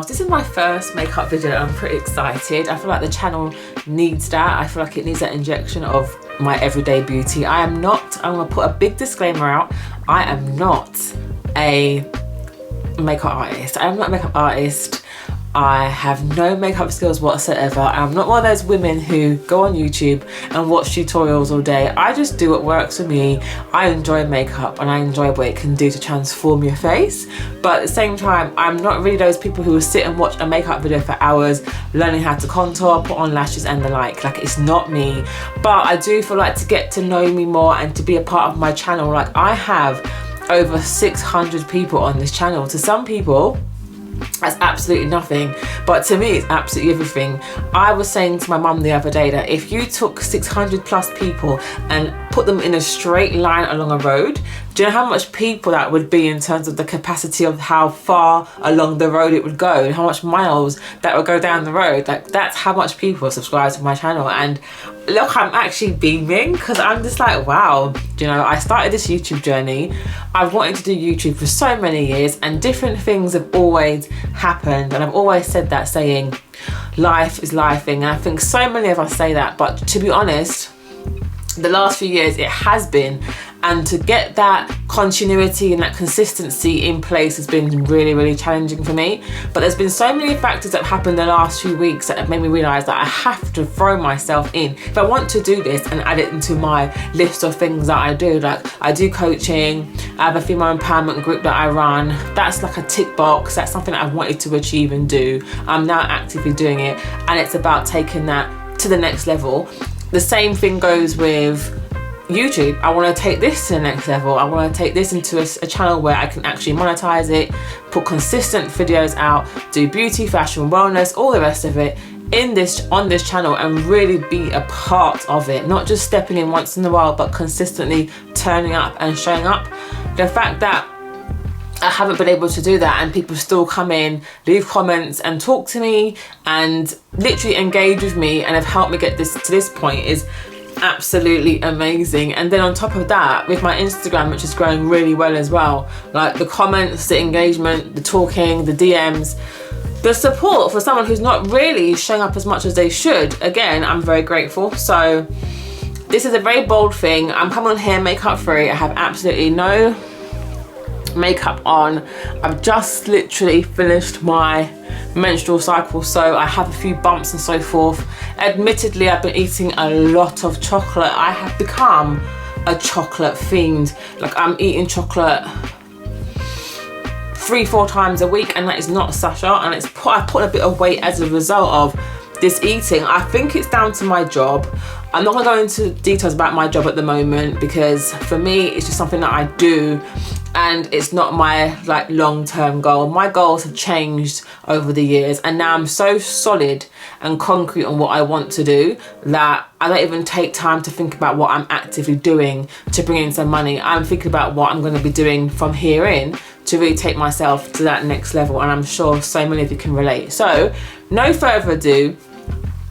loves, this is my first makeup video. I'm pretty excited. I feel like the channel needs that. I feel like it needs that injection of my everyday beauty. I'm gonna put a big disclaimer out, I am not a makeup artist. I'm not a makeup artist. I have no makeup skills whatsoever. I'm not one of those women who go on YouTube and watch tutorials all day. I just do what works for me. I enjoy makeup and I enjoy what it can do to transform your face. But at the same time, I'm not really those people who will sit and watch a makeup video for hours, learning how to contour, put on lashes and the like. Like, it's not me. But I do feel like to get to know me more and to be a part of my channel, like I have over 600 people on this channel. To some people, that's absolutely nothing, but to me it's absolutely everything. I was saying to my mum the other day that if you took 600 plus people and put them in a straight line along a road, do you know how much people that would be in terms of the capacity of how far along the road it would go and how much miles that would go down the road? Like, that's how much people subscribe to my channel. And look, I'm actually beaming because I'm just like, wow, you know, I started this YouTube journey. I've wanted to do YouTube for so many years and different things have always happened, and I've always said that saying, life is lifing, and I think so many of us say that, but to be honest, the last few years it has been, and to get that continuity and that consistency in place has been really, really challenging for me. But there's been so many factors that have happened the last few weeks that have made me realise that I have to throw myself in. If I want to do this and add it into my list of things that I do, like I do coaching, I have a female empowerment group that I run, that's like a tick box, that's something that I've wanted to achieve and do. I'm now actively doing it, and it's about taking that to the next level. The same thing goes with YouTube. I want to take this to the next level. I want to take this into a channel where I can actually monetize it, put consistent videos out, do beauty, fashion, wellness, all the rest of it on this channel, and really be a part of it, not just stepping in once in a while, but consistently turning up and showing up. The fact that I haven't been able to do that and people still come in, leave comments and talk to me and literally engage with me and have helped me get this to this point is absolutely amazing. And then on top of that, with my Instagram, which is growing really well as well, like the comments, the engagement, the talking, the DMs, the support for someone who's not really showing up as much as they should, again, I'm very grateful. So this is a very bold thing. I'm coming on here makeup free. I have absolutely no makeup on. I've just literally finished my menstrual cycle, so I have a few bumps and so forth. Admittedly, I've been eating a lot of chocolate. I have become a chocolate fiend. Like, I'm eating chocolate 3-4 times a week, and that is not Sasha, and I put a bit of weight as a result of this eating. I think it's down to my job. I'm not gonna go into details about my job at the moment because for me it's just something that I do and it's not my like long-term goal. My goals have changed over the years, and now I'm so solid and concrete on what I want to do that I don't even take time to think about what I'm actively doing to bring in some money. I'm thinking about what I'm going to be doing from here in to really take myself to that next level, and I'm sure so many of you can relate. So no further ado,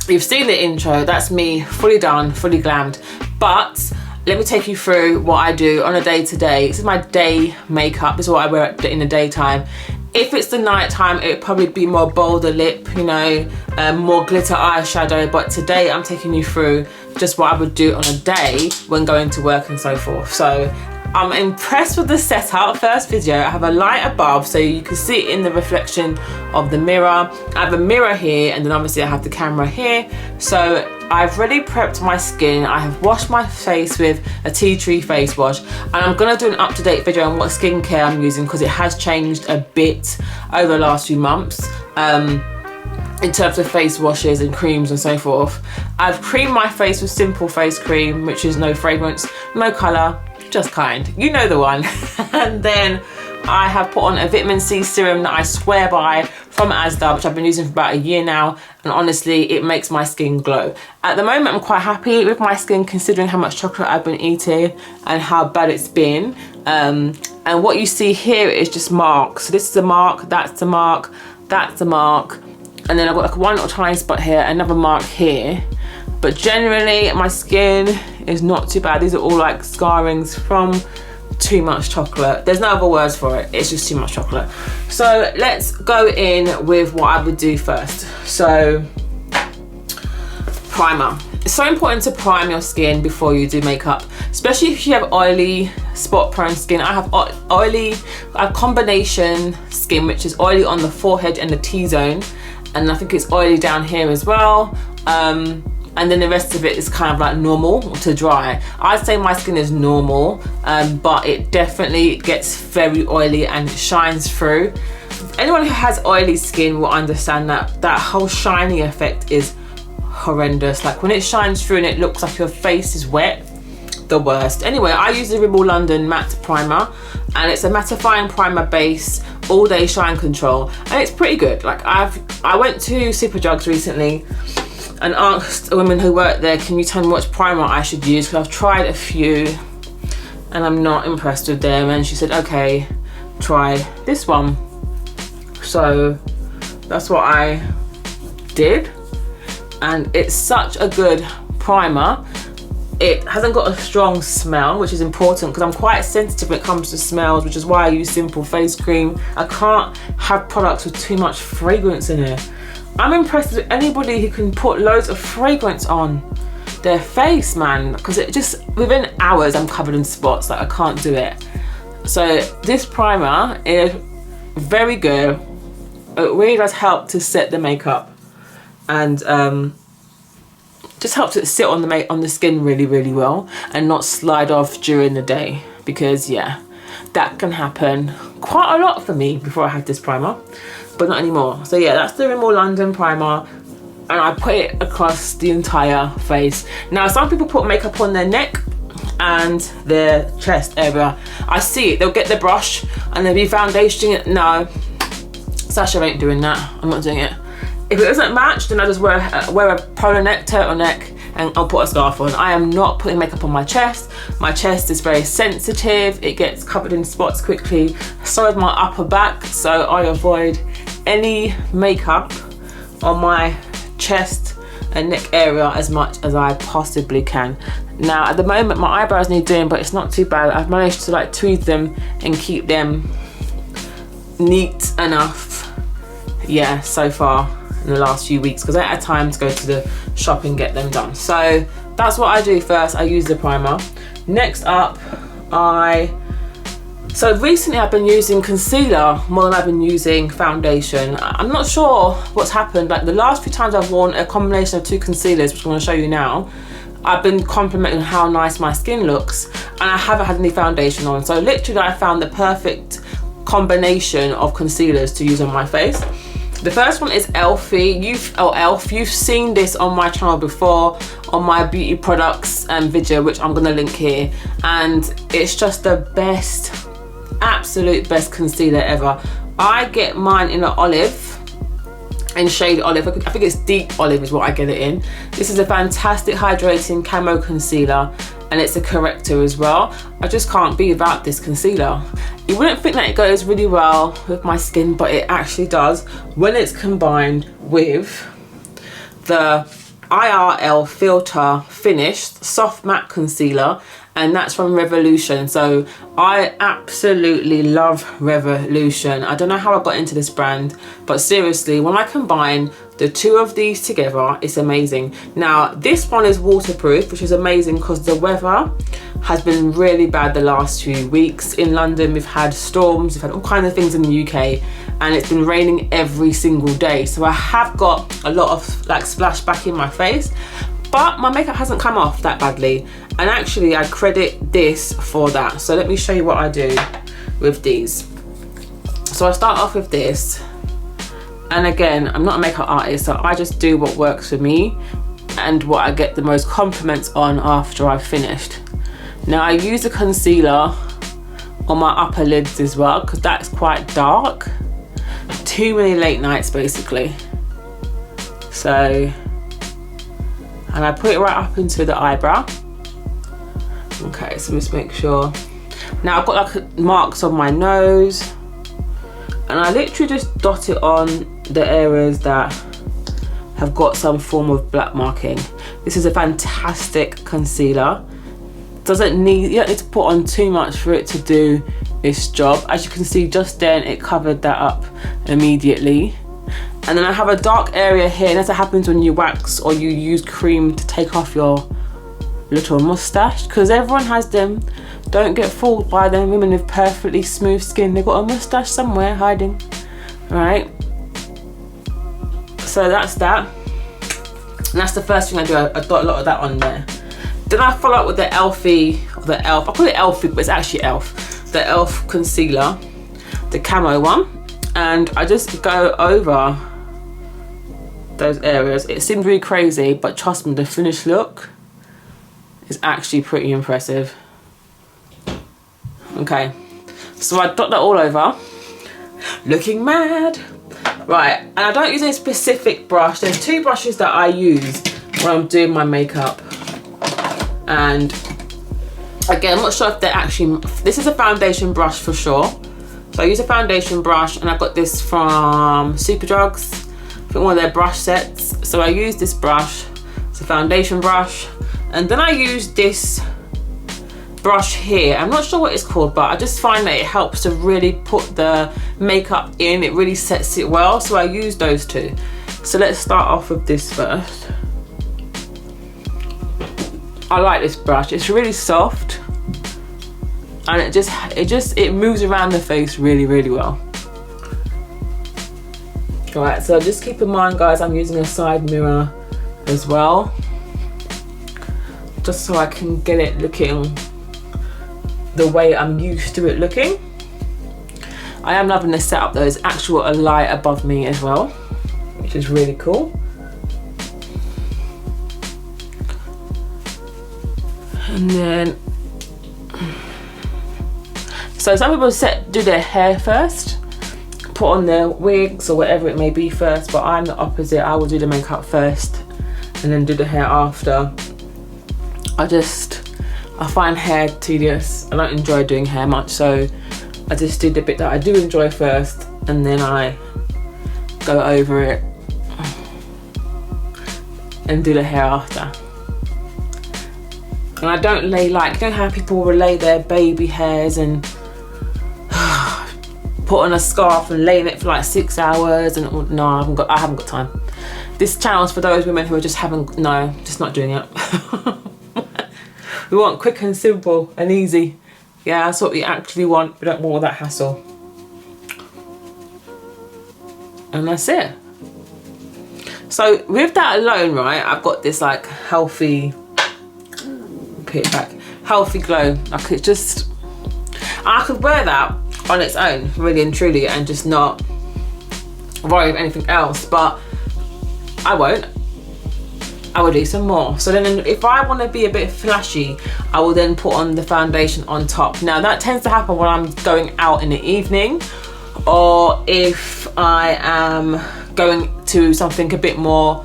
you've seen the intro, that's me fully done, fully glammed, but let me take you through what I do on a day-to-day. This is my day makeup. This is what I wear in the daytime. If it's the nighttime, it would probably be more bolder lip, you know, more glitter eyeshadow. But today I'm taking you through just what I would do on a day when going to work and so forth. So I'm impressed with the setup. First video, I have a light above so you can see it in the reflection of the mirror. I have a mirror here, and then obviously I have the camera here. So I've already prepped my skin. I have washed my face with a tea tree face wash, and I'm gonna do an up-to-date video on what skincare I'm using because it has changed a bit over the last few months in terms of face washes and creams and so forth. I've creamed my face with Simple Face Cream, which is no fragrance, no colour, just kind, you know the one. And then I have put on a vitamin C serum that I swear by from Asda, which I've been using for about a year now, and honestly it makes my skin glow. At the moment I'm quite happy with my skin considering how much chocolate I've been eating and how bad it's been. And what you see here is just marks. So this is a mark, that's a mark, that's a mark, and then I've got like one little tiny spot here, another mark here. But generally my skin is not too bad. These are all like scarrings from too much chocolate. There's no other words for it. It's just too much chocolate. So let's go in with what I would do first. So primer. It's so important to prime your skin before you do makeup, especially if you have oily, spot prone skin. I have oily, I have combination skin, which is oily on the forehead and the T-zone, and I think it's oily down here as well. And then the rest of it is kind of like normal to dry. I'd say my skin is normal, but it definitely gets very oily and shines through. Anyone who has oily skin will understand that that whole shiny effect is horrendous. Like when it shines through and it looks like your face is wet, the worst. Anyway, I use the Rimmel London matte primer, and it's a mattifying primer base, all day shine control, and it's pretty good. Like I went to Superdrugs recently and asked a woman who worked there, can you tell me which primer I should use, because I've tried a few and I'm not impressed with them. And she said, okay, try this one. So that's what I did, and it's such a good primer. It hasn't got a strong smell, which is important because I'm quite sensitive when it comes to smells, which is why I use simple face cream. I can't have products with too much fragrance in it. I'm impressed with anybody who can put loads of fragrance on their face, man, because it just, within hours I'm covered in spots. Like I can't do it. So this primer is very good. It really does help to set the makeup, and just helps it sit on the skin really, really well and not slide off during the day, because yeah, that can happen quite a lot for me before I had this primer, but not anymore. So yeah, that's the Rimmel London primer, and I put it across the entire face. Now some people put makeup on their neck and their chest area. I see it, they'll get the brush and they'll be foundationing it. No, Sasha ain't doing that. I'm not doing it. If it doesn't match, then I just wear a polo neck, turtleneck, and I'll put a scarf on. I am not putting makeup on my chest. My chest is very sensitive. It gets covered in spots quickly. So is my upper back. So I avoid any makeup on my chest and neck area as much as I possibly can. Now at the moment my eyebrows need doing, but it's not too bad. I've managed to like tweeze them and keep them neat enough, yeah, so far in the last few weeks, because I had time to go to the shop and get them done. So that's what I do first. I use the primer. Next up, so recently I've been using concealer more than I've been using foundation. I'm not sure what's happened. Like the last few times I've worn a combination of two concealers, which I'm going to show you now, I've been complimenting how nice my skin looks, and I haven't had any foundation on. So literally I found the perfect combination of concealers to use on my face. The first one is E.L.F. You've seen this on my channel before, on my beauty products video, which I'm gonna link here, and it's just the best, absolute best concealer ever. I get mine in an olive, in shade olive. I think it's deep olive is what I get it in. This is a fantastic hydrating camo concealer, and it's a corrector as well. I just can't be without this concealer. You wouldn't think that it goes really well with my skin, but it actually does when it's combined with the IRL Filter Finished Soft Matte Concealer, and that's from Revolution. So I absolutely love Revolution. I don't know how I got into this brand, but seriously, when I combine the two of these together, it's amazing. Now this one is waterproof, which is amazing because the weather has been really bad the last few weeks. In London we've had storms, we've had all kinds of things in the UK, and it's been raining every single day. So I have got a lot of like splashback in my face, but my makeup hasn't come off that badly, and actually I credit this for that. So let me show you what I do with these. So I start off with this, and again, I'm not a makeup artist, so I just do what works for me and what I get the most compliments on after I've finished. Now I use a concealer on my upper lids as well, because that's quite dark. Too many late nights basically. So, and I put it right up into the eyebrow. Okay, so just make sure. Now I've got like marks on my nose, and I literally just dot it on the areas that have got some form of black marking. This is a fantastic concealer doesn't need, you don't need to put on too much for it to do its job. As you can see, just then it covered that up immediately. And then I have a dark area here, and that's what happens when you wax or you use cream to take off your little mustache, because everyone has them. Don't get fooled by them women with perfectly smooth skin. They've got a mustache somewhere hiding, right? So that's that. And that's the first thing I do. I dot a lot of that on there. Then I follow up with the E.L.F. I call it E.L.F, but it's actually E.L.F. The E.L.F concealer, the Camo one. And I just go over those areas. It seemed really crazy, but trust me, the finished look is actually pretty impressive. Okay, so I dot that all over, looking mad. Right, and I don't use a specific brush. There's two brushes that I use when I'm doing my makeup. And again, I'm not sure if they're actually, this is a foundation brush for sure. So I use a foundation brush, and I got this from Superdrugs, I think one of their brush sets. So I use this brush, it's a foundation brush. And then I use this brush here. I'm not sure what it's called, but I just find that it helps to really put the makeup in. It really sets it well, so I use those two. So let's start off with this first. I like this brush. It's really soft, and it moves around the face really, really well. All right, so just keep in mind, guys, I'm using a side mirror as well, just so I can get it looking the way I'm used to it looking. I am loving the setup though. There's actual a light above me as well, which is really cool. And then, so some people do their hair first, put on their wigs or whatever it may be first, but I'm the opposite. I will do the makeup first and then do the hair after. I find hair tedious. I don't enjoy doing hair much, so I just do the bit that I do enjoy first, and then I go over it and do the hair after. And I don't lay, like, you know how people will lay their baby hairs and put on a scarf and lay in it for like 6 hours, and no, I haven't got time. This channel's for those women who are just not doing it. We want quick and simple and easy. Yeah, that's what we actually want. We don't want all that hassle. And that's it. So with that alone, right, I've got this like healthy, healthy glow. Like it just, I could wear that on its own, really and truly, and just not worry about anything else, but I won't. I will do some more. So then if I want to be a bit flashy, I will then put on the foundation on top. Now that tends to happen when I'm going out in the evening, or if I am going to something a bit more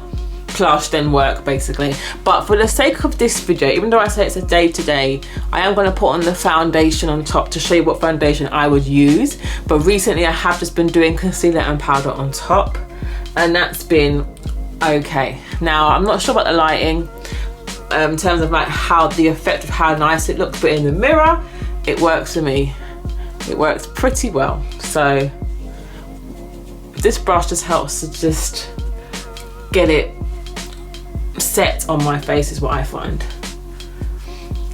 plush than work, basically. But for the sake of this video, even though I say it's a day-to-day, I am going to put on the foundation on top to show you what foundation I would use. But recently I have just been doing concealer and powder on top, and that's been okay. Now I'm not sure about the lighting in terms of like how the effect of how nice it looks, but in the mirror it works for me. It works pretty well. So this brush just helps to just get it set on my face, is what I find.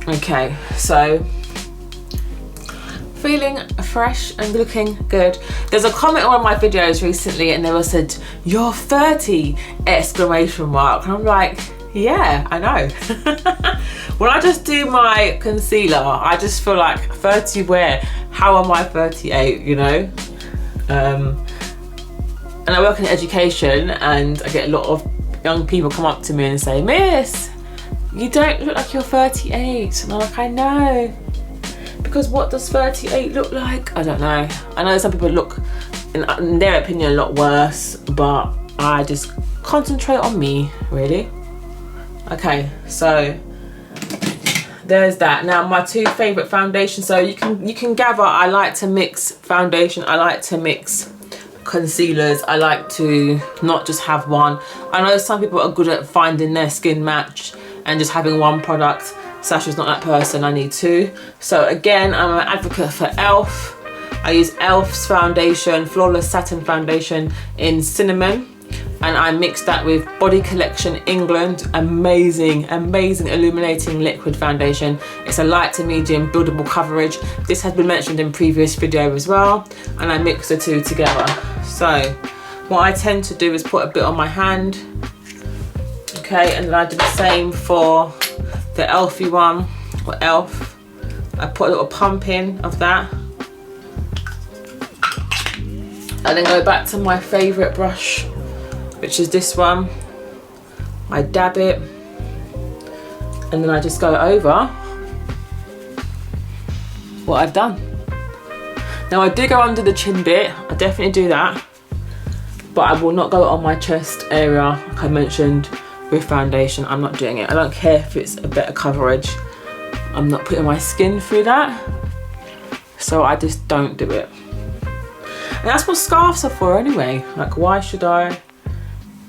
Okay, so feeling fresh and looking good. There's a comment on one of my videos recently, and they were said, "You're 30!" exclamation mark. And I'm like, yeah, I know. When I just do my concealer, I just feel like 30 where? How am I 38, you know? And I work in education, and I get a lot of young people come up to me and say, "Miss, you don't look like you're 38. And I'm like, I know. Because what does 38 look like? I don't know. I know some people look, in their opinion, a lot worse, but I just concentrate on me, really. Okay, so there's that. Now my two favorite foundations. So you can gather, I like to mix foundation, I like to mix concealers, I like to not just have one. I know some people are good at finding their skin match and just having one product. Sasha's not that person, I need 2. So again, I'm an advocate for E.L.F. I use E.L.F's foundation, Flawless Satin foundation in cinnamon, and I mix that with Body Collection England, amazing illuminating liquid foundation. It's a light to medium buildable coverage. This has been mentioned in previous video as well, and I mix the 2 together. So what I tend to do is put a bit on my hand, okay, and then I do the same for the E.L.F.y one, or E.L.F. I put a little pump in of that, and then go back to my favourite brush, which is this one. I dab it, and then I just go over what I've done. Now I do go under the chin bit, I definitely do that, but I will not go on my chest area like I mentioned with foundation. I'm not doing it. I don't care if it's a better coverage. I'm not putting my skin through that, so I just don't do it. And that's what scarves are for anyway. Like, why should I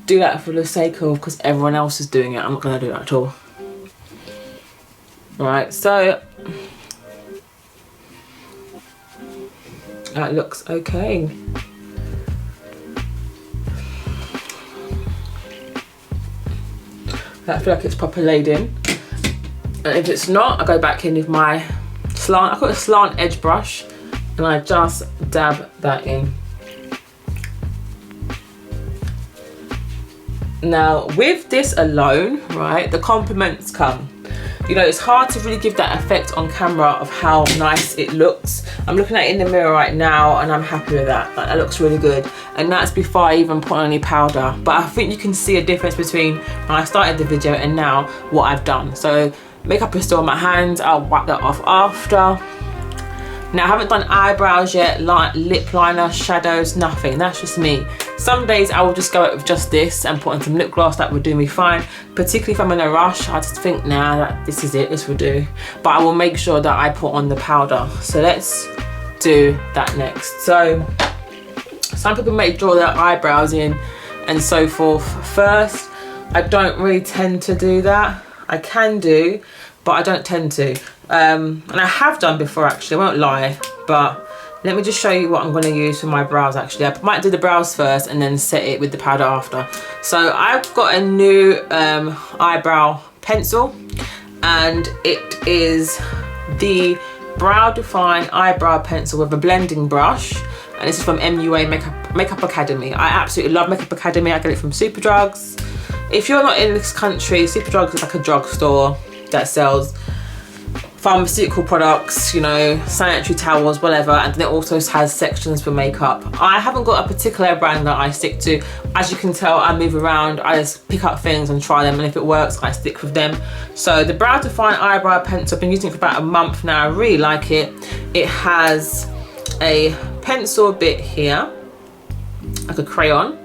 do that for the sake of, because everyone else is doing it? I'm not gonna do that at all. Right, so that looks okay. I feel like it's proper laid in. And if it's not, I go back in with my slant. I've got a slant edge brush, and I just dab that in. Now with this alone, right, the compliments come. You know, it's hard to really give that effect on camera of how nice it looks. I'm looking at it in the mirror right now, and I'm happy with that. Like, that looks really good. And that's before I even put on any powder. But I think you can see a difference between when I started the video and now what I've done. So makeup is still on my hands. I'll wipe that off after. Now I haven't done eyebrows yet, lip liner, shadows, nothing. That's just me. Some days I will just go out with just this and put on some lip gloss. That would do me fine. Particularly if I'm in a rush, I just think, nah, this is it, this will do. But I will make sure that I put on the powder. So let's do that next. So some people may draw their eyebrows in and so forth first. I don't really tend to do that. I can do, but I don't tend to. And I have done before actually, I won't lie, but let me just show you what I'm going to use for my brows actually. I might do the brows first and then set it with the powder after. So I've got a new eyebrow pencil, and it is the Brow Define Eyebrow Pencil with a blending brush, and this is from MUA Makeup Academy. I absolutely love Makeup Academy. I get it from Superdrugs. If you're not in this country, Superdrugs is like a drugstore that sells pharmaceutical products, you know, sanitary towels, whatever, and then it also has sections for makeup. I haven't got a particular brand that I stick to. As you can tell, I move around, I just pick up things and try them, and if it works, I stick with them. So the Brow Define Eyebrow Pencil, I've been using it for about a month now. I really like it. It has a pencil bit here, like a crayon,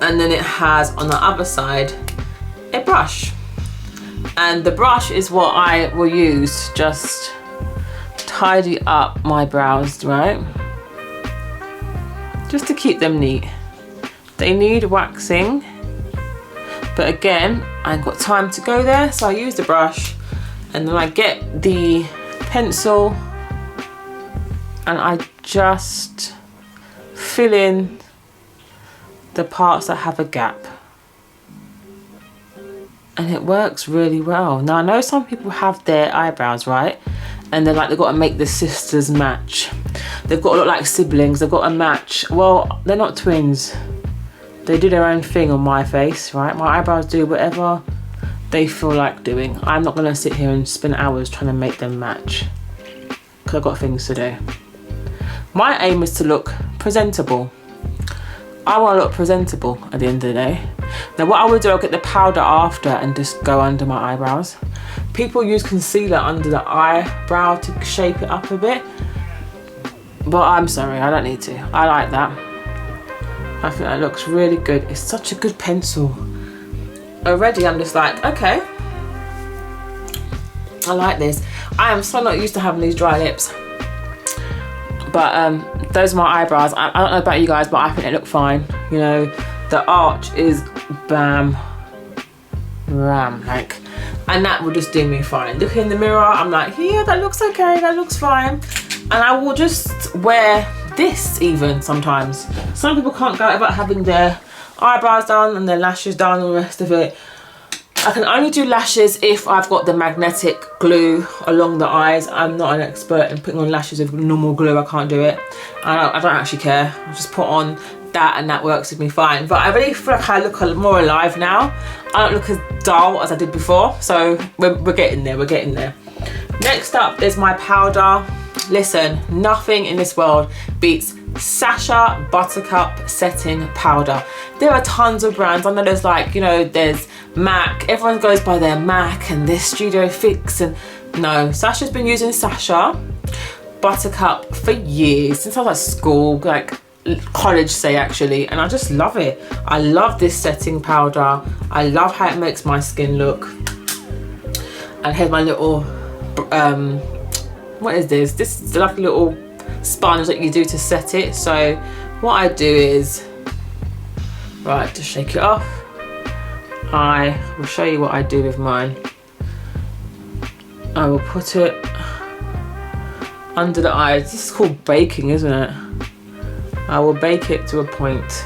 and then it has on the other side a brush. And the brush is what I will use just tidy up my brows, right? Just to keep them neat. They need waxing, but again, I ain't got time to go there, so I use the brush, and then I get the pencil and I just fill in the parts that have a gap. And it works really well. Now I know some people have their eyebrows, right, and they're like, they've got to make the sisters match. They've got to look like siblings, they've got to match. Well, they're not twins. They do their own thing on my face, right? My eyebrows do whatever they feel like doing. I'm not gonna sit here and spend hours trying to make them match, because I've got things to do. My aim is to look presentable. I want to look presentable at the end of the day. Now what I will do, I'll get the powder after and just go under my eyebrows. People use concealer under the eyebrow to shape it up a bit, but I'm sorry, I don't need to. I like that. I think that looks really good. It's such a good pencil. Already I'm just like, okay, I like this. I am so not used to having these dry lips. But those are my eyebrows. I don't know about you guys, but I think they look fine. You know, the arch is bam, ram. Like, and that will just do me fine. Look in the mirror, I'm like, yeah, that looks okay, that looks fine. And I will just wear this even sometimes. Some people can't go about having their eyebrows done and their lashes done and the rest of it. I can only do lashes if I've got the magnetic glue along the eyes. I'm not an expert in putting on lashes with normal glue, I can't do it. I don't actually care. I just put on that and that works with me fine. But I really feel like I look more alive now. I don't look as dull as I did before. So we're getting there, we're getting there. Next up is my powder. Listen, nothing in this world beats Sasha Buttercup Setting Powder. There are tons of brands. I know there's like, you know, there's MAC. Everyone goes by their MAC and this Studio Fix. And no, Sasha's been using Sasha Buttercup for years, since I was at school, like college say actually, and I just love it. I love this setting powder. I love how it makes my skin look. And here's my little what is this? This is like a little sponge that you do to set it. So what I do is, right, to shake it off, I will show you what I do with mine. I will put it under the eyes. This is called baking, isn't it? I will bake it to a point.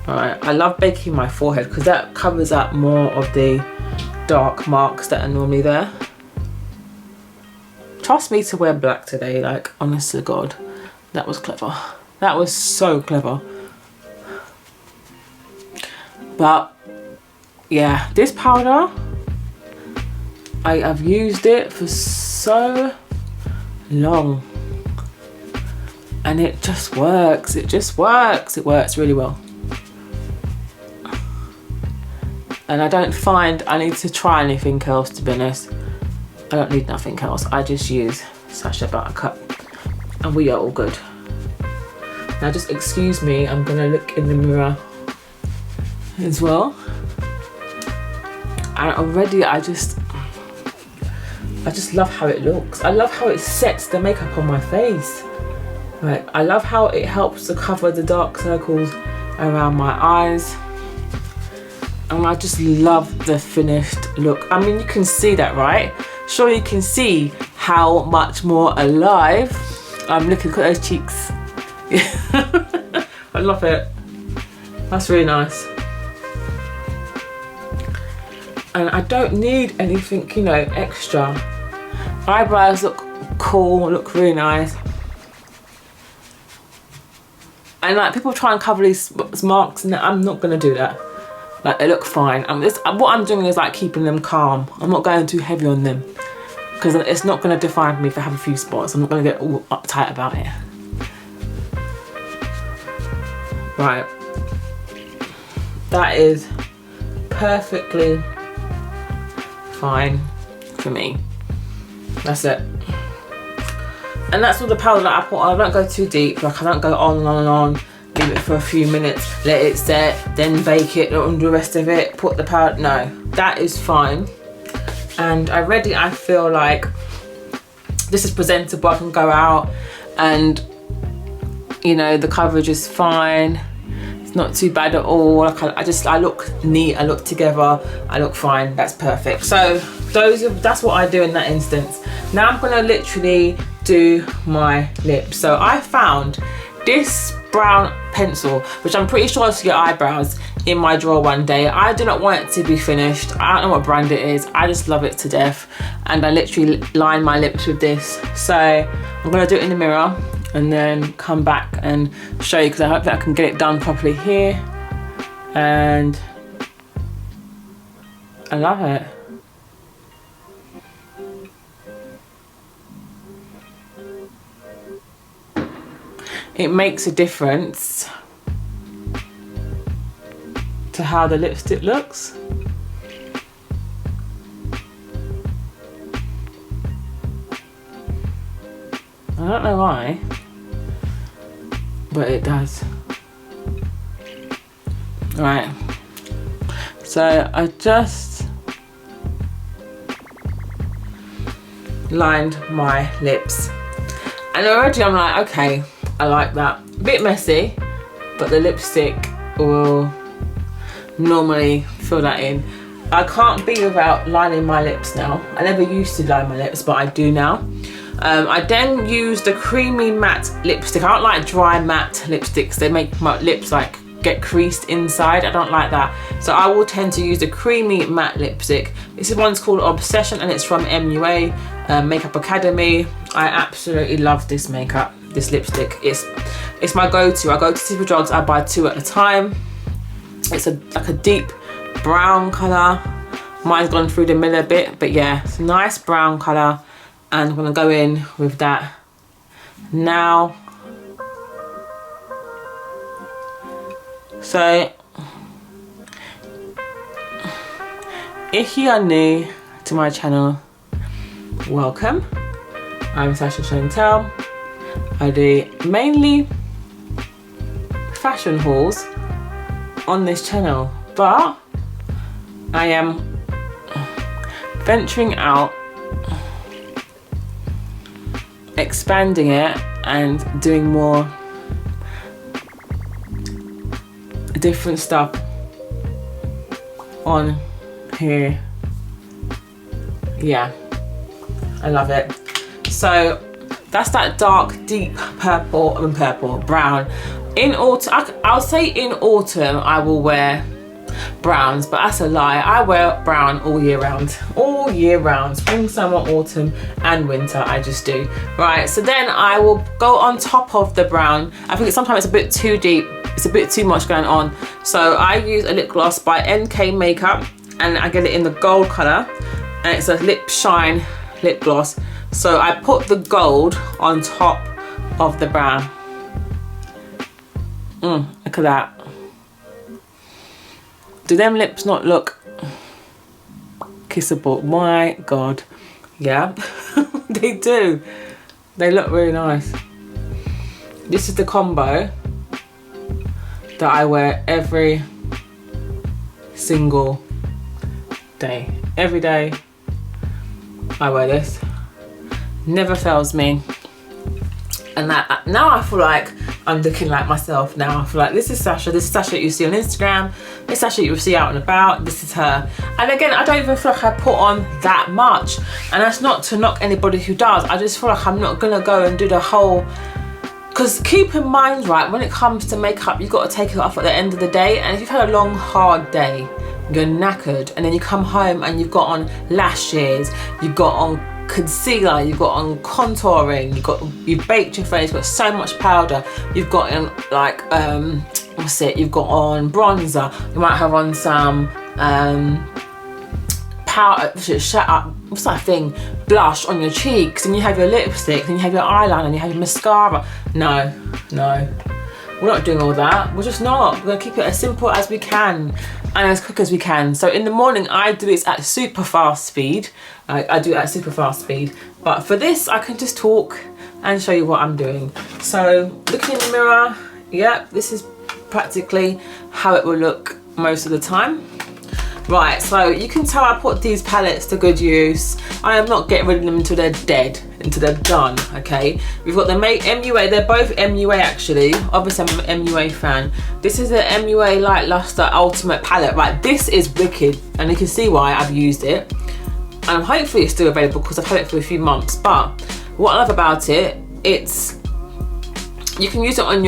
Alright, I love baking my forehead because that covers up more of the dark marks that are normally there. Trust me to wear black today, like, honest to God. That was clever. That was so clever. But, yeah, this powder, I've used it for so long. And it just works. It just works. It works really well. And I don't find I need to try anything else, to be honest. I don't need nothing else. I just use Sasha Buttercup and we are all good. Now just excuse me, I'm gonna look in the mirror as well. And already I just love how it looks. I love how it sets the makeup on my face. Right, I love how it helps to cover the dark circles around my eyes. And I just love the finished look. I mean, you can see that, right? Surely you can see how much more alive I'm looking. Look at those cheeks. I love it. That's really nice. And I don't need anything, you know, extra. Eyebrows look cool, look really nice. And like, people try and cover these marks, and I'm not gonna do that. Like, they look fine. What I'm doing is like keeping them calm. I'm not going too heavy on them because it's not going to define me if I have a few spots. I'm not going to get all uptight about it. Right. That is perfectly fine for me. That's it. And that's all the powder that I put on. I don't go too deep. Like, I don't go on and on and on. Leave it for a few minutes, let it set, then bake it and the rest of it, put the powder. No, that is fine. And already I feel like this is presentable. I can go out and, you know, the coverage is fine. It's not too bad at all. Like, I look neat, I look together, I look fine. That's perfect. So that's what I do in that instance. Now I'm gonna literally do my lips. So I found this brown pencil, which I'm pretty sure is for your eyebrows, in my drawer one day. I do not want it to be finished. I don't know what brand it is. I just love it to death. And I literally line my lips with this. So I'm gonna do it in the mirror and then come back and show you, because I hope that I can get it done properly here. And I love it. It makes a difference to how the lipstick looks. I don't know why, but it does. Right, so I just lined my lips and already I'm like, okay, I like that. A bit messy, but the lipstick will normally fill that in. I can't be without lining my lips now. I never used to line my lips, but I do now. I then use the creamy matte lipstick. I don't like dry matte lipsticks. They make my lips like get creased inside. I don't like that. So I will tend to use the creamy matte lipstick. This one's called Obsession and it's from MUA, Makeup Academy. I absolutely love this makeup, this lipstick. It's my go-to. I go to Superdrugs, I buy 2 at a time. It's like a deep brown colour. Mine's gone through the middle a bit, but yeah, it's a nice brown colour. And I'm gonna go in with that now. So, if you are new to my channel, welcome. I'm Sasha Shantel. I do mainly fashion hauls on this channel, but I am venturing out, expanding it and doing more different stuff on here. Yeah, I love it. So that's that dark deep brown. In autumn, I'll say in autumn I will wear browns, but that's a lie. I wear brown all year round, spring, summer, autumn and winter. I just do. Right, so then I will go on top of the brown. I think sometimes it's a bit too deep, it's a bit too much going on, so I use a lip gloss by NK Makeup and I get it in the gold color and it's a lip shine lip gloss. So I put the gold on top of the brown. Look at that. Do them lips not look kissable? My God. Yeah, they do. They look really nice. This is the combo that I wear every single day. Every day I wear this. Never fails me. And that now I feel like I'm looking like myself now. I feel like this is Sasha that you see on Instagram, this Sasha you see out and about, this is her. And again, I don't even feel like I put on that much. And that's not to knock anybody who does. I just feel like I'm not gonna go and do the whole, because keep in mind, right, when it comes to makeup, you've got to take it off at the end of the day. And if you've had a long, hard day, you're knackered, and then you come home and you've got on lashes, you've got on concealer, you've got on contouring, you've baked your face, you've got so much powder, you've got in like you've got on bronzer, you might have on some powder, shut up, what's that thing, blush on your cheeks, and you have your lipstick, and you have your eyeliner, and you have your mascara. No, we're not doing all that. We're just not. We're gonna keep it as simple as we can and as quick as we can. So in the morning, I do this at super fast speed. I do it at super fast speed. But for this, I can just talk and show you what I'm doing. So looking in the mirror, yeah, this is practically how it will look most of the time. Right, so you can tell I put these palettes to good use. I am not getting rid of them until they're dead, until they're done, okay? We've got the MUA, they're both MUA actually. Obviously I'm an MUA fan. This is the MUA Light Luster Ultimate Palette. Right, this is wicked, and you can see why I've used it. And hopefully it's still available because I've had it for a few months. But what I love about it, you can use it on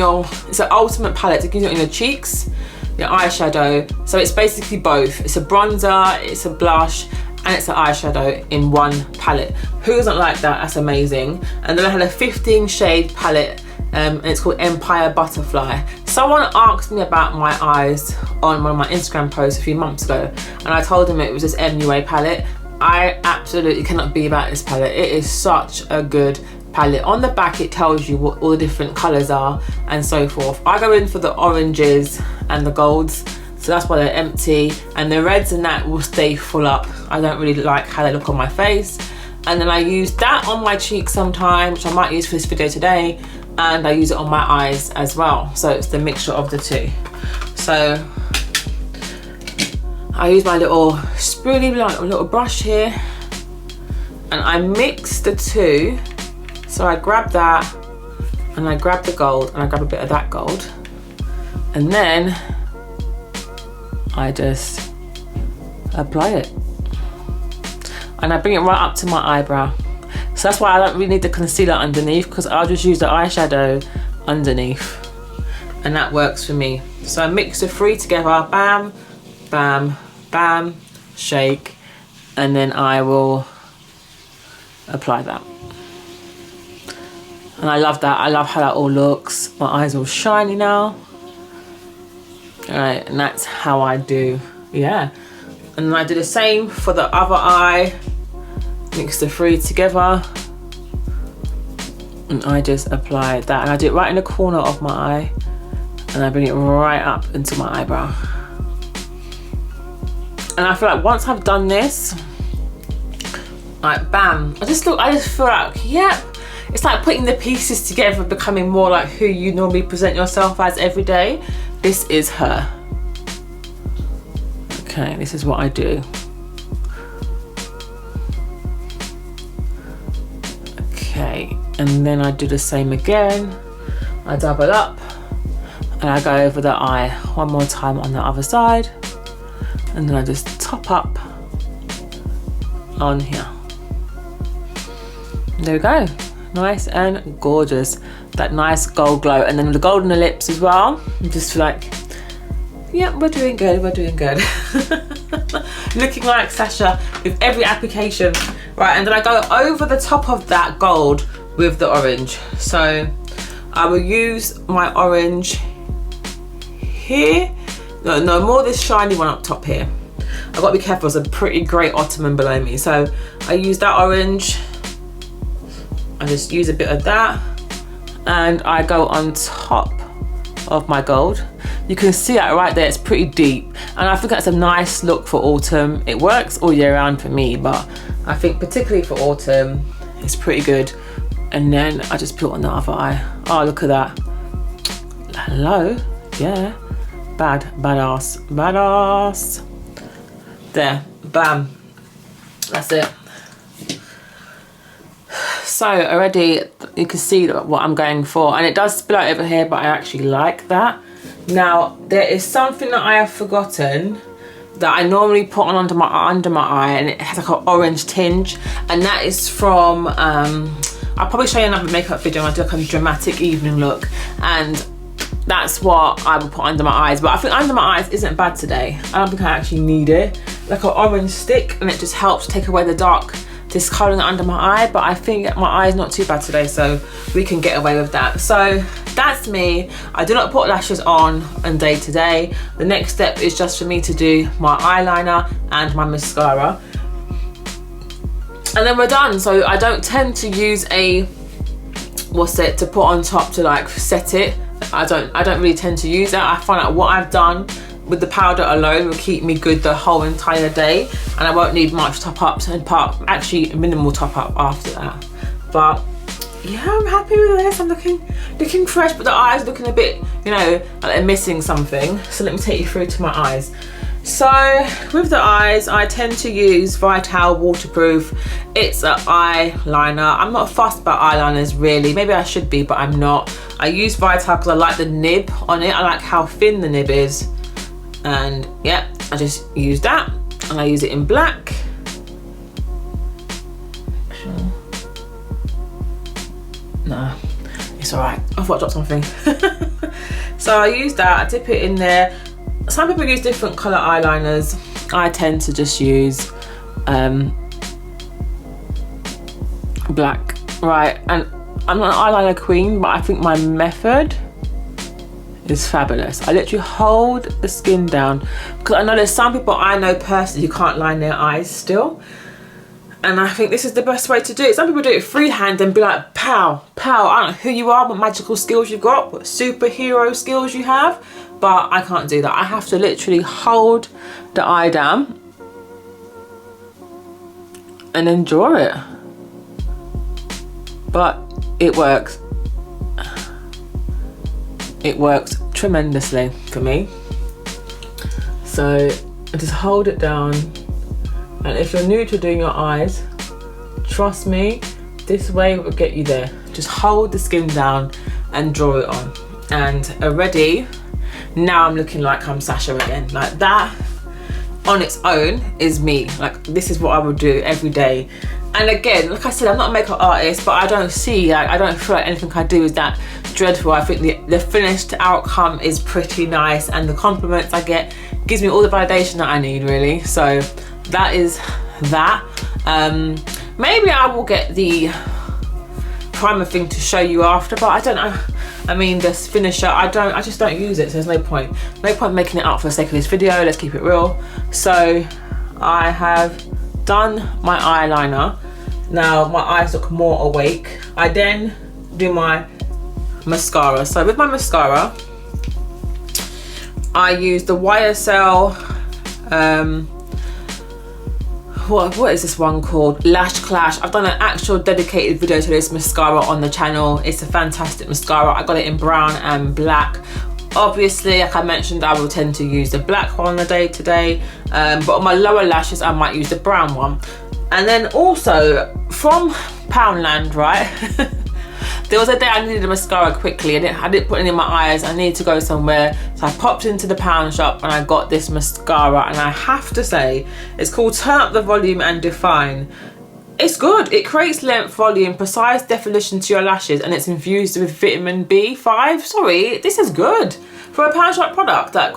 it's an ultimate palette. You can use it on your cheeks, your eyeshadow. So it's basically both. It's a bronzer, it's a blush, and it's an eyeshadow in one palette. Who doesn't like that? That's amazing. And then I had a 15 shade palette, and it's called Empire Butterfly. Someone asked me about my eyes on one of my Instagram posts a few months ago, and I told them it was this MUA palette. I absolutely cannot be about this palette. It is such a good palette. On the back it tells you what all the different colours are and so forth. I go in for the oranges and the golds, so that's why they're empty, and the reds and that will stay full up. I don't really like how they look on my face. And then I use that on my cheeks sometimes, which I might use for this video today, and I use it on my eyes as well. So it's the mixture of the two. So I use my little spoolie, like a little brush here, and I mix the two. So I grab that, and I grab the gold, and I grab a bit of that gold, and then I just apply it. And I bring it right up to my eyebrow. So that's why I don't really need the concealer underneath, because I'll just use the eyeshadow underneath. And that works for me. So I mix the three together, bam, bam, bam, shake, and then I will apply that. And I love that. I love how that all looks. My eyes all shiny now. Alright, and that's how I do, yeah. And then I do the same for the other eye. Mix the three together. And I just apply that. And I do it right in the corner of my eye. And I bring it right up into my eyebrow. And I feel like once I've done this, like bam, I just feel like, yep. It's like putting the pieces together, becoming more like who you normally present yourself as every day. This is her. Okay, this is what I do. Okay, and then I do the same again. I double up and I go over the eye one more time on the other side. And then I just top up on here. There we go. Nice and gorgeous. That nice gold glow. And then the gold on the lips as well. I just feel like, yeah, we're doing good, we're doing good. Looking like Sasha with every application. Right, and then I go over the top of that gold with the orange. So I will use my orange here. No, more this shiny one up top here. I've got to be careful, there's a pretty grey ottoman below me. So I use that orange. I just use a bit of that. And I go on top of my gold. You can see that right there, it's pretty deep. And I think that's a nice look for autumn. It works all year round for me, but I think particularly for autumn, it's pretty good. And then I just put it on the other eye. Oh, look at that. Hello, yeah. Badass, badass. There, bam, that's it. So already you can see what I'm going for, and it does spill out over here, but I actually like that. Now there is something that I have forgotten that I normally put on under my eye, and it has like an orange tinge, and that is from I'll probably show you another makeup video when I do like a dramatic evening look, and that's what I would put under my eyes. But I think under my eyes isn't bad today. I don't think I actually need it. Like an orange stick, and it just helps take away the dark discolouring under my eye. But I think my eye is not too bad today, so we can get away with that. So that's me. I do not put lashes on day to day. The next step is just for me to do my eyeliner and my mascara, and then we're done. So I don't tend to use a to put on top to like set it. I don't really tend to use that. I find out what I've done with the powder alone will keep me good the whole entire day, and I won't need much top ups, and actually minimal top up after that. But yeah, I'm happy with this. I'm looking fresh, but the eyes looking a bit, you know, like they're missing something. So let me take you through to my eyes. So with the eyes, I tend to use Vital Waterproof. It's an eyeliner. I'm not fussed about eyeliners really. Maybe I should be, but I'm not. I use Vital because I like the nib on it. I like how thin the nib is. And yeah, I just use that. And I use it in black. Nah, it's all right. I thought I dropped something. So I use that, I dip it in there. Some people use different colour eyeliners. I tend to just use black, right? And I'm not an eyeliner queen, but I think my method is fabulous. I literally hold the skin down, because I know there's some people I know personally who can't line their eyes still. And I think this is the best way to do it. Some people do it freehand and be like, pow, pow. I don't know who you are, what magical skills you've got, what superhero skills you have, but I can't do that. I have to literally hold the eye down and then draw it. But it works. It works tremendously for me. So I just hold it down. And if you're new to doing your eyes, trust me, this way will get you there. Just hold the skin down and draw it on. And already, now I'm looking like I'm Sasha again. Like that on its own is me. Like, this is what I would do every day. And again, like I said, I'm not a makeup artist, but I don't feel like anything I do is that dreadful. I think the finished outcome is pretty nice, and the compliments I get gives me all the validation that I need, really. So that is that. Maybe I will get the primer thing to show you after, but I don't know. I mean, this finisher, I just don't use it, so there's no point making it up for the sake of this video. Let's keep it real. So I have done my eyeliner. Now my eyes look more awake. I then do my mascara. So with my mascara, I use the YSL, what is this one called? Lash Clash. I've done an actual dedicated video to this mascara on the channel. It's a fantastic mascara. I got it in brown and black. Obviously, like I mentioned, I will tend to use the black one on the day to day, but on my lower lashes, I might use the brown one. And then also from Poundland, right? There was a day I needed a mascara quickly. I didn't put it in my eyes. I needed to go somewhere. So I popped into the Pound shop and I got this mascara. And I have to say, it's called Turn Up the Volume and Define. It's good. It creates length, volume, precise definition to your lashes, and it's infused with vitamin B5. Sorry, this is good. For a Pound shop product, like,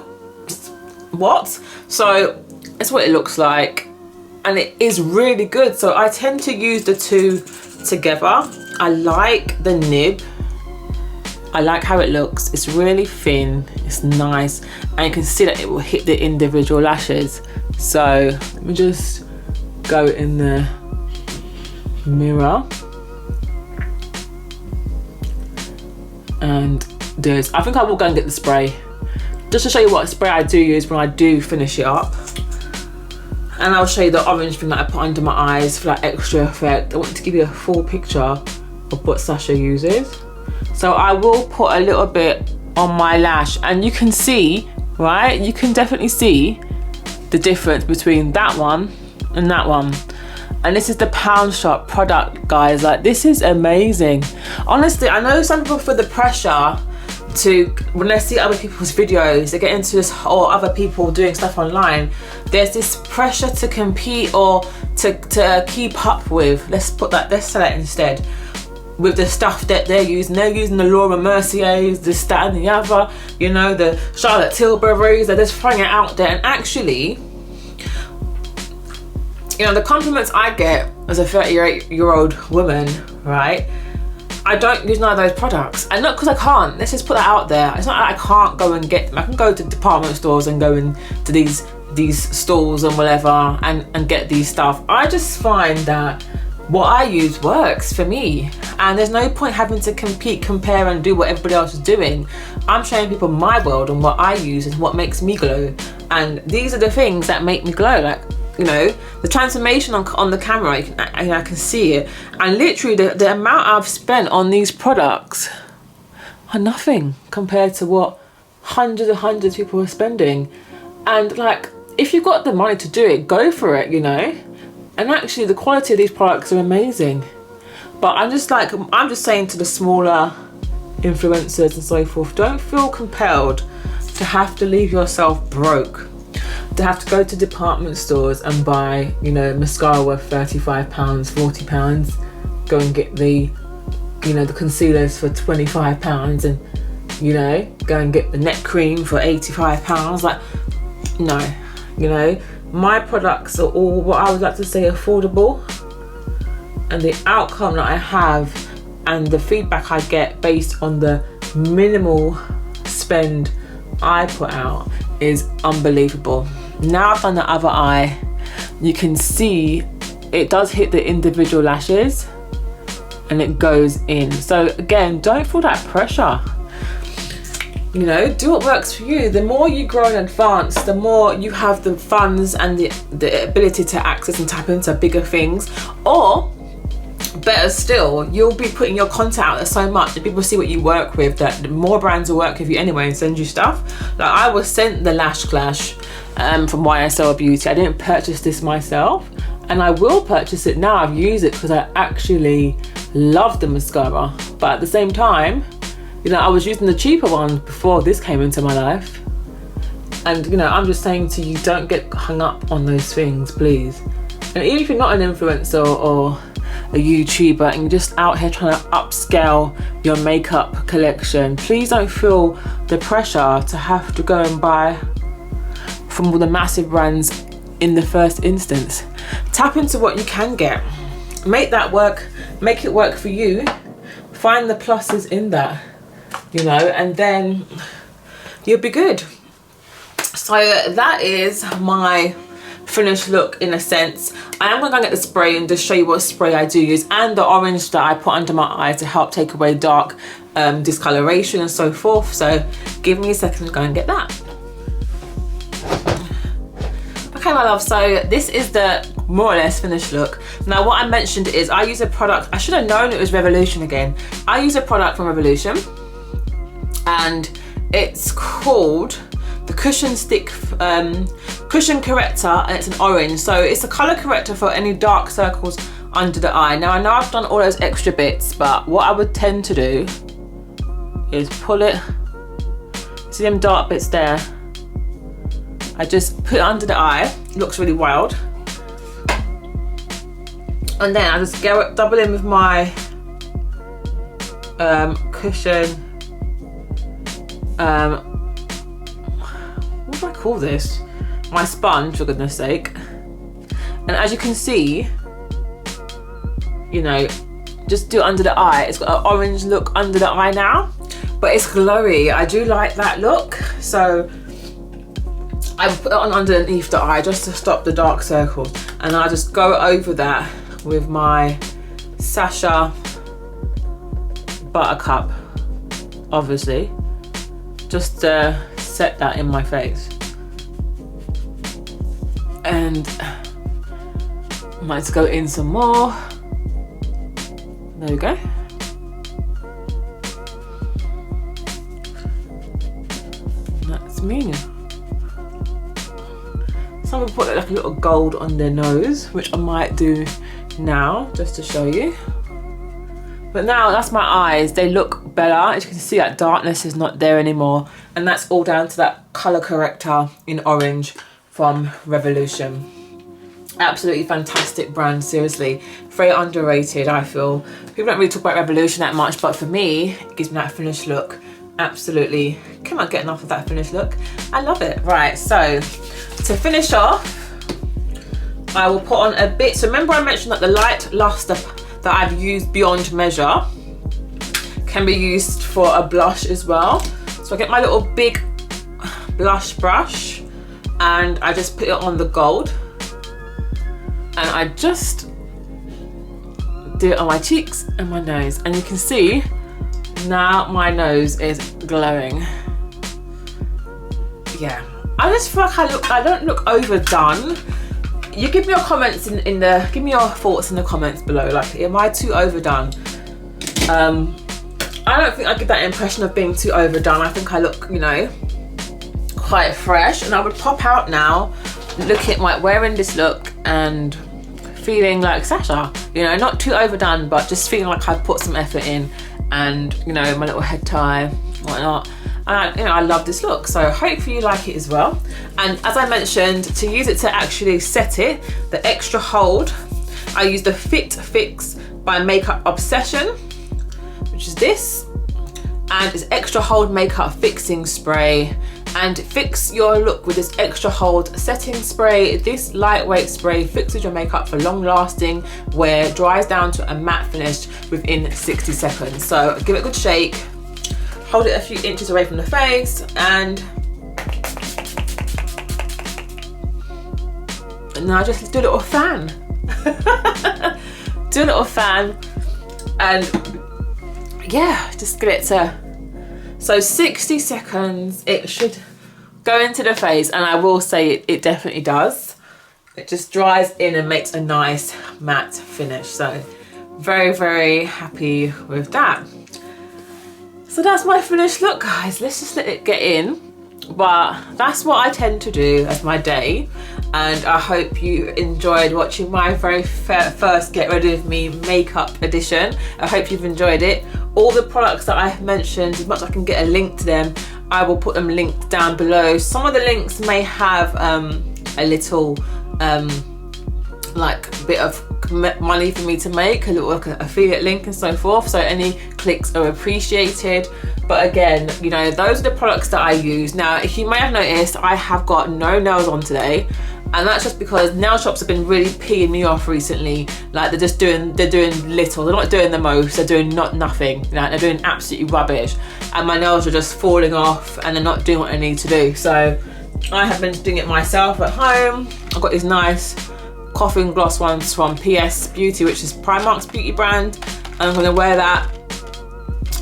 what? So it's what it looks like. And it is really good. So I tend to use the two together. I like the nib. I like how it looks. It's really thin, it's nice, and you can see that it will hit the individual lashes. So let me just go in the mirror and do this. I think I will go and get the spray just to show you what spray I do use when I do finish it up. And I'll show you the orange thing that I put under my eyes for like extra effect. I want to give you a full picture of what Sasha uses. So I will put a little bit on my lash, and you can see, right? You can definitely see the difference between that one and that one. And this is the Pound Shop product, guys. Like, this is amazing. Honestly, I know some people feel the pressure to, when they see other people's videos, they get into this, or other people doing stuff online, there's this pressure to compete or to keep up with, let's say that instead, with the stuff that they're using. They're using the Laura Merciers, this, that and the other, you know, the Charlotte Tilbury's. They're just throwing it out there. And actually, you know, the compliments I get as a 38-year-old woman, right? I don't use none of those products, and not because I can't. Let's just put that out there. It's not like I can't go and get them. I can go to department stores and go into these stalls and whatever and get these stuff. I just find that what I use works for me, and there's no point having to compete, compare and do what everybody else is doing. I'm showing people my world and what I use and what makes me glow, and these are the things that make me glow. Like, you know, the transformation on the camera, I can see it, and literally the amount I've spent on these products are nothing compared to what hundreds and hundreds of people are spending. And like, if you've got the money to do it, go for it, you know. And actually the quality of these products are amazing. But I'm just saying to the smaller influencers and so forth, don't feel compelled to have to leave yourself broke, to have to go to department stores and buy, you know, mascara worth £35, £40, go and get the, you know, the concealers for £25, and, you know, go and get the neck cream for £85. Like, no, you know, my products are all what I would like to say affordable, and the outcome that I have and the feedback I get based on the minimal spend I put out is unbelievable. Now I've done the other eye, you can see it does hit the individual lashes and it goes in. So again, don't feel that pressure. You know, do what works for you. The more you grow and advance, the more you have the funds and the ability to access and tap into bigger things. Or better still, you'll be putting your content out there so much that people see what you work with, that more brands will work with you anyway and send you stuff. Like, I was sent the Lash Clash from YSL Beauty. I didn't purchase this myself, and I will purchase it now. I've used it because I actually love the mascara, but at the same time, you know, I was using the cheaper one before this came into my life, And you know, I'm just saying to you, don't get hung up on those things, please. And even if you're not an influencer or a YouTuber and you're just out here trying to upscale your makeup collection, please don't feel the pressure to have to go and buy from all the massive brands in the first instance. Tap into what you can get, make that work, make it work for you, find the pluses in that, you know, and then you'll be good. So that is my finished look in a sense. I am going to go get the spray and just show you what spray I do use, and the orange that I put under my eye to help take away dark discoloration and so forth. So give me a second to go and get that. Okay, my love, so this is the more or less finished look. Now what I mentioned is I use a product, I should have known it was Revolution again. I use a product from Revolution and it's called the Cushion Stick Cushion Corrector, and it's an orange. So it's a color corrector for any dark circles under the eye. Now I know I've done all those extra bits, but what I would tend to do is pull it, see them dark bits there, I just put it under the eye. It looks really wild. And then I just go double in with my cushion, what do I call this? My sponge, for goodness sake. And as you can see, you know, just do it under the eye. It's got an orange look under the eye now, but it's glowy. I do like that look. So I put it on underneath the eye just to stop the dark circles. And I just go over that with my Sasha Buttercup, obviously, just to set that in my face. And I might just go in some more. There we go. That's me. Some people put like a little gold on their nose, which I might do now just to show you. But now that's my eyes, they look better. As you can see, that darkness is not there anymore, and that's all down to that color corrector in orange from Revolution. Absolutely fantastic brand, seriously. Very underrated, I feel. People don't really talk about Revolution that much, but for me, it gives me that finished look. Absolutely, cannot get enough of that finished look. I love it. Right, so to finish off, I will put on a bit. So remember I mentioned that the light luster that I've used beyond measure can be used for a blush as well. So I get my little big blush brush and I just put it on the gold, and I just do it on my cheeks and my nose, and you can see now my nose is glowing. Yeah, I just feel like I don't look overdone. You give me your comments give me your thoughts in the comments below. Like, am I too overdone? I don't think I get that impression of being too overdone. I think I look, you know, quite fresh, and I would pop out now, look at wearing this look and feeling like Sasha, you know, not too overdone, but just feeling like I've put some effort in, and you know, my little head tie, whatnot. And you know, I love this look, so hopefully you like it as well. And as I mentioned, to use it to actually set it, the extra hold, I use the Fit Fix by Makeup Obsession, which is this, and it's extra hold makeup fixing spray. And fix your look with this extra hold setting spray. This lightweight spray fixes your makeup for long lasting wear, dries down to a matte finish within 60 seconds. So give it a good shake, hold it a few inches away from the face, and now just do a little fan. Do a little fan, and yeah, just get it to, so 60 seconds, it should go into the face, and I will say it definitely does. It just dries in and makes a nice matte finish. So very, very happy with that. So that's my finished look, guys. Let's just let it get in. But that's what I tend to do as my day, and I hope you enjoyed watching my very first Get Ready With Me makeup edition. I hope you've enjoyed it. All the products that I've mentioned, as much as I can get a link to them, I will put them linked down below. Some of the links may have a little like bit of money for me to make, a little like affiliate link and so forth, so any clicks are appreciated. But again, you know, those are the products that I use. Now, if you may have noticed, I have got no nails on today, and that's just because nail shops have been really peeing me off recently. Like they're doing little, they're not doing the most, they're doing nothing. Like they're doing absolutely rubbish, and my nails are just falling off and they're not doing what I need to do. So I have been doing it myself at home. I've got these nice coffin gloss ones from PS Beauty, which is Primark's beauty brand, and I'm gonna wear that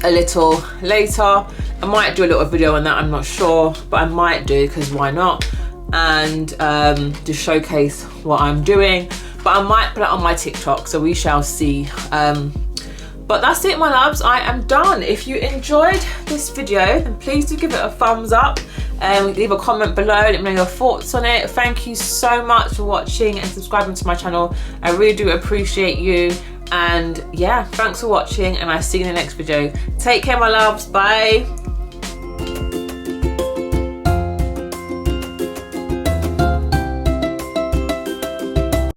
a little later. I might do a little video on that, I'm not sure, but I might do, because why not, and just showcase what I'm doing. But I might put it on my TikTok, so we shall see. But that's it, my loves, I am done. If you enjoyed this video, then please do give it a thumbs up. Leave a comment below, let me know your thoughts on it. Thank you so much for watching and subscribing to my channel. I really do appreciate you. And yeah, thanks for watching, and I'll see you in the next video. Take care, my loves. Bye.